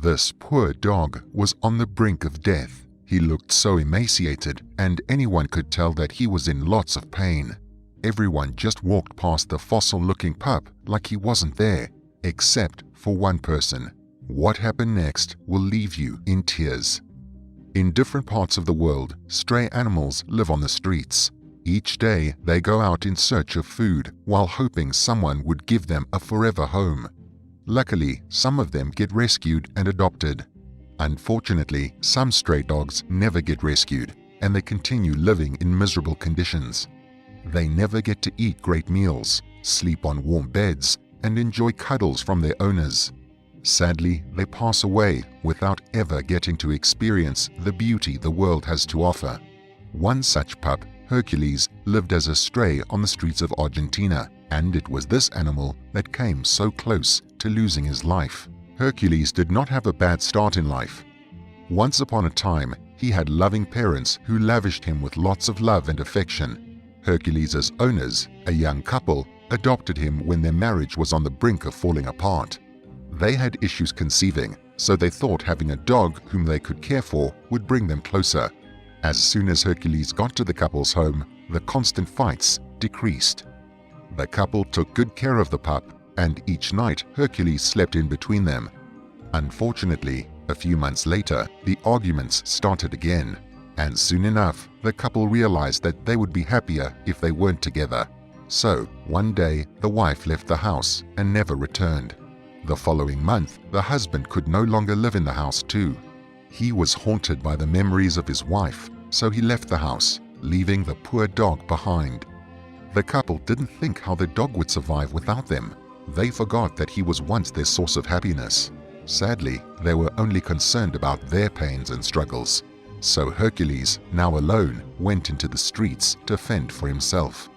This poor dog was on the brink of death. He looked so emaciated, and anyone could tell that he was in lots of pain. Everyone just walked past the fossil-looking pup like he wasn't there, except for one person. What happened next will leave you in tears. In different parts of the world, stray animals live on the streets. Each day, they go out in search of food while hoping someone would give them a forever home. Luckily, some of them get rescued and adopted. Unfortunately, some stray dogs never get rescued, and they continue living in miserable conditions. They never get to eat great meals, sleep on warm beds, and enjoy cuddles from their owners. Sadly, they pass away without ever getting to experience the beauty the world has to offer. One such pup, Hercules, lived as a stray on the streets of Argentina, and it was this animal that came so close to losing his life. Hercules did not have a bad start in life. Once upon a time, he had loving parents who lavished him with lots of love and affection. Hercules' owners, a young couple, adopted him when their marriage was on the brink of falling apart. They had issues conceiving, so they thought having a dog whom they could care for would bring them closer. As soon as Hercules got to the couple's home, the constant fights decreased. The couple took good care of the pup, and each night Hercules slept in between them. Unfortunately, a few months later, the arguments started again, and soon enough, the couple realized that they would be happier if they weren't together. So, one day, the wife left the house and never returned. The following month, the husband could no longer live in the house too. He was haunted by the memories of his wife, so he left the house, leaving the poor dog behind. The couple didn't think how the dog would survive without them. They forgot that he was once their source of happiness. Sadly, they were only concerned about their pains and struggles. So Hercules, now alone, went into the streets to fend for himself.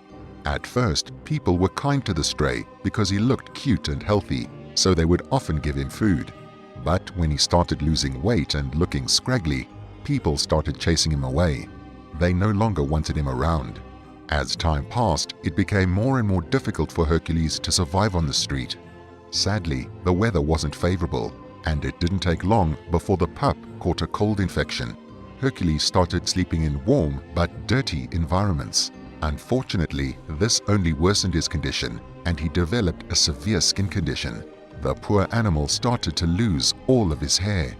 At first, people were kind to the stray because he looked cute and healthy, so they would often give him food. But when he started losing weight and looking scraggly, people started chasing him away. They no longer wanted him around. As time passed, it became more and more difficult for Hercules to survive on the street. Sadly, the weather wasn't favorable, and it didn't take long before the pup caught a cold infection. Hercules started sleeping in warm but dirty environments. Unfortunately, this only worsened his condition, and he developed a severe skin condition. The poor animal started to lose all of his hair.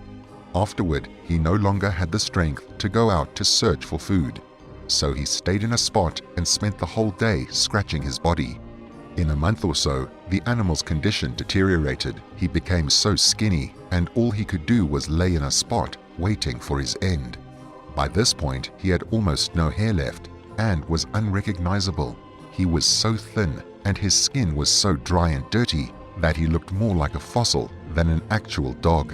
Afterward, he no longer had the strength to go out to search for food. So he stayed in a spot and spent the whole day scratching his body. In a month or so, the animal's condition deteriorated. He became so skinny, and all he could do was lay in a spot, waiting for his end. By this point, he had almost no hair left and was unrecognizable. He was so thin, and his skin was so dry and dirty that he looked more like a fossil than an actual dog.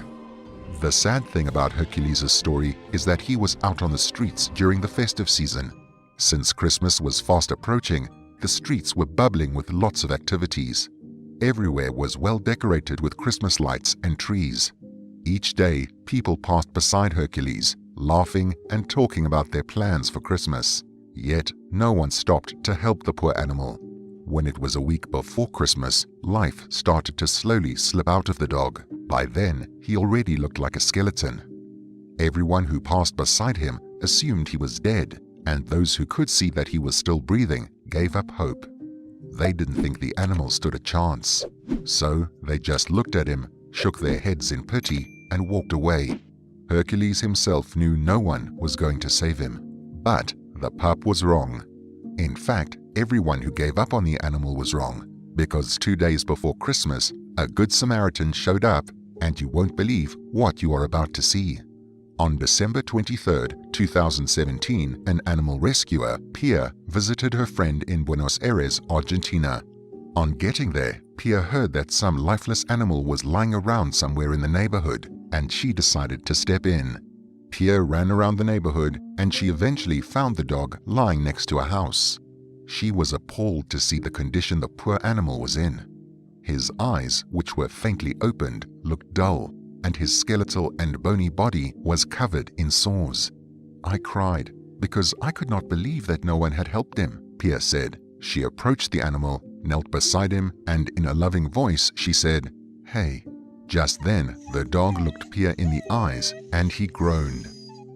The sad thing about Hercules' story is that he was out on the streets during the festive season. Since Christmas was fast approaching, the streets were bubbling with lots of activities. Everywhere was well decorated with Christmas lights and trees. Each day, people passed beside Hercules, laughing and talking about their plans for Christmas. Yet, no one stopped to help the poor animal. When it was a week before Christmas, life started to slowly slip out of the dog. By then, he already looked like a skeleton. Everyone who passed beside him assumed he was dead, and those who could see that he was still breathing gave up hope. They didn't think the animal stood a chance. So they just looked at him, shook their heads in pity, and walked away. Hercules himself knew no one was going to save him. But the pup was wrong. In fact, everyone who gave up on the animal was wrong, because 2 days before Christmas, a good Samaritan showed up, and you won't believe what you are about to see. On December 23, 2017, an animal rescuer, Pia, visited her friend in Buenos Aires, Argentina. On getting there, Pia heard that some lifeless animal was lying around somewhere in the neighborhood, and she decided to step in. Pia ran around the neighborhood, and she eventually found the dog lying next to a house. She was appalled to see the condition the poor animal was in. His eyes, which were faintly opened, looked dull, and his skeletal and bony body was covered in sores. I cried because I could not believe that no one had helped him, Pia said. She approached the animal, knelt beside him, and in a loving voice she said, "Hey, Just then, the dog looked Pierre in the eyes and he groaned.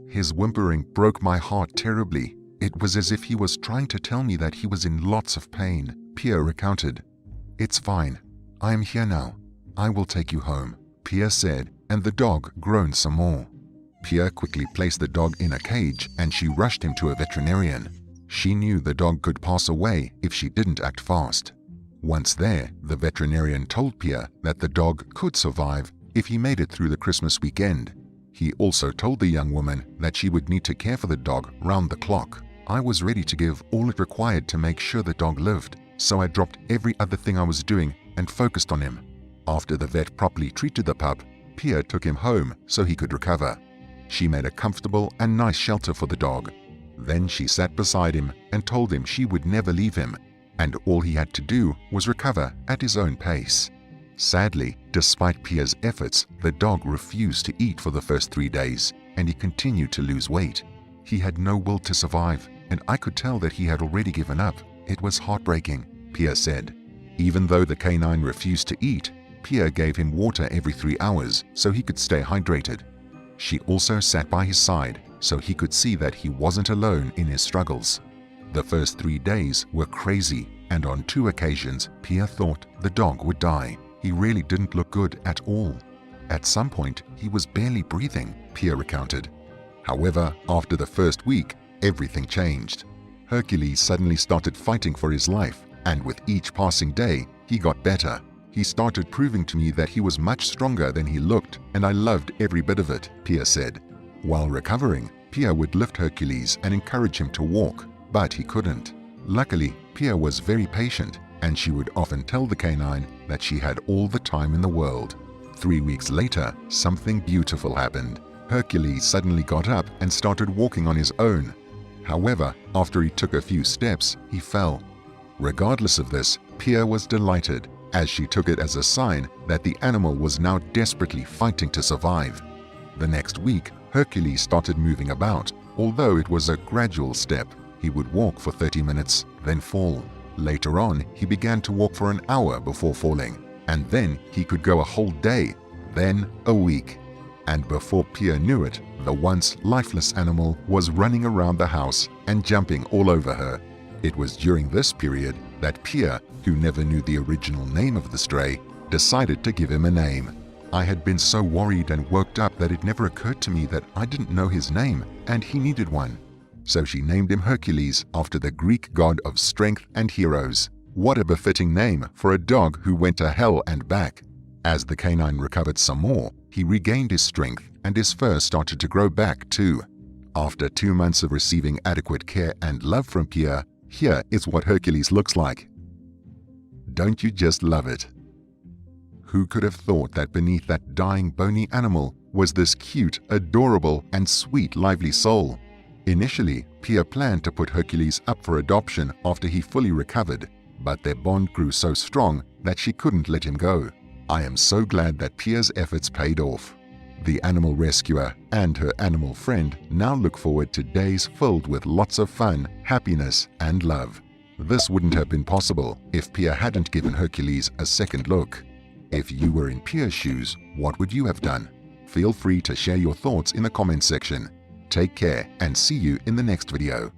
His whimpering broke my heart terribly. It was as if he was trying to tell me that he was in lots of pain. Pierre recounted. "It's fine. I am here now. I will take you home," Pierre said, and the dog groaned some more. Pierre quickly placed the dog in a cage and she rushed him to a veterinarian. She knew the dog could pass away if she didn't act fast. Once there, the veterinarian told Pierre that the dog could survive if he made it through the Christmas weekend. He also told the young woman that she would need to care for the dog round the clock. I was ready to give all it required to make sure the dog lived, so I dropped every other thing I was doing and focused on him. After the vet properly treated the pup, Pierre took him home so he could recover. She made a comfortable and nice shelter for the dog. Then she sat beside him and told him she would never leave him, and all he had to do was recover at his own pace. Sadly, despite Pierre's efforts, the dog refused to eat for the first 3 days, and he continued to lose weight. He had no will to survive, and I could tell that he had already given up. It was heartbreaking, Pierre said. Even though the canine refused to eat, Pierre gave him water every 3 hours so he could stay hydrated. She also sat by his side so he could see that he wasn't alone in his struggles. The first 3 days were crazy, and on 2 occasions, Pierre thought the dog would die. He really didn't look good at all. At some point, he was barely breathing, Pierre recounted. However, after the first week, everything changed. Hercules suddenly started fighting for his life, and with each passing day, he got better. He started proving to me that he was much stronger than he looked, and I loved every bit of it, Pierre said. While recovering, Pierre would lift Hercules and encourage him to walk, but he couldn't. Luckily, Pierre was very patient, and she would often tell the canine that she had all the time in the world. 3 weeks later, something beautiful happened. Hercules suddenly got up and started walking on his own. However, after he took a few steps, he fell. Regardless of this, Pierre was delighted, as she took it as a sign that the animal was now desperately fighting to survive. The next week, Hercules started moving about, although it was a gradual step. He would walk for 30 minutes, then fall. Later on, he began to walk for an hour before falling, and then he could go a whole day, then a week. And before Pierre knew it, the once lifeless animal was running around the house and jumping all over her. It was during this period that Pierre, who never knew the original name of the stray, decided to give him a name. I had been so worried and worked up that it never occurred to me that I didn't know his name and he needed one. So she named him Hercules after the Greek god of strength and heroes. What a befitting name for a dog who went to hell and back. As the canine recovered some more, he regained his strength and his fur started to grow back too. After 2 months of receiving adequate care and love from Pierre, here is what Hercules looks like. Don't you just love it? Who could have thought that beneath that dying bony animal was this cute, adorable, and sweet lively soul? Initially, Pierre planned to put Hercules up for adoption after he fully recovered, but their bond grew so strong that she couldn't let him go. I am so glad that Pierre's efforts paid off. The animal rescuer and her animal friend now look forward to days filled with lots of fun, happiness, and love. This wouldn't have been possible if Pierre hadn't given Hercules a second look. If you were in Pierre's shoes, what would you have done? Feel free to share your thoughts in the comment section. Take care and see you in the next video.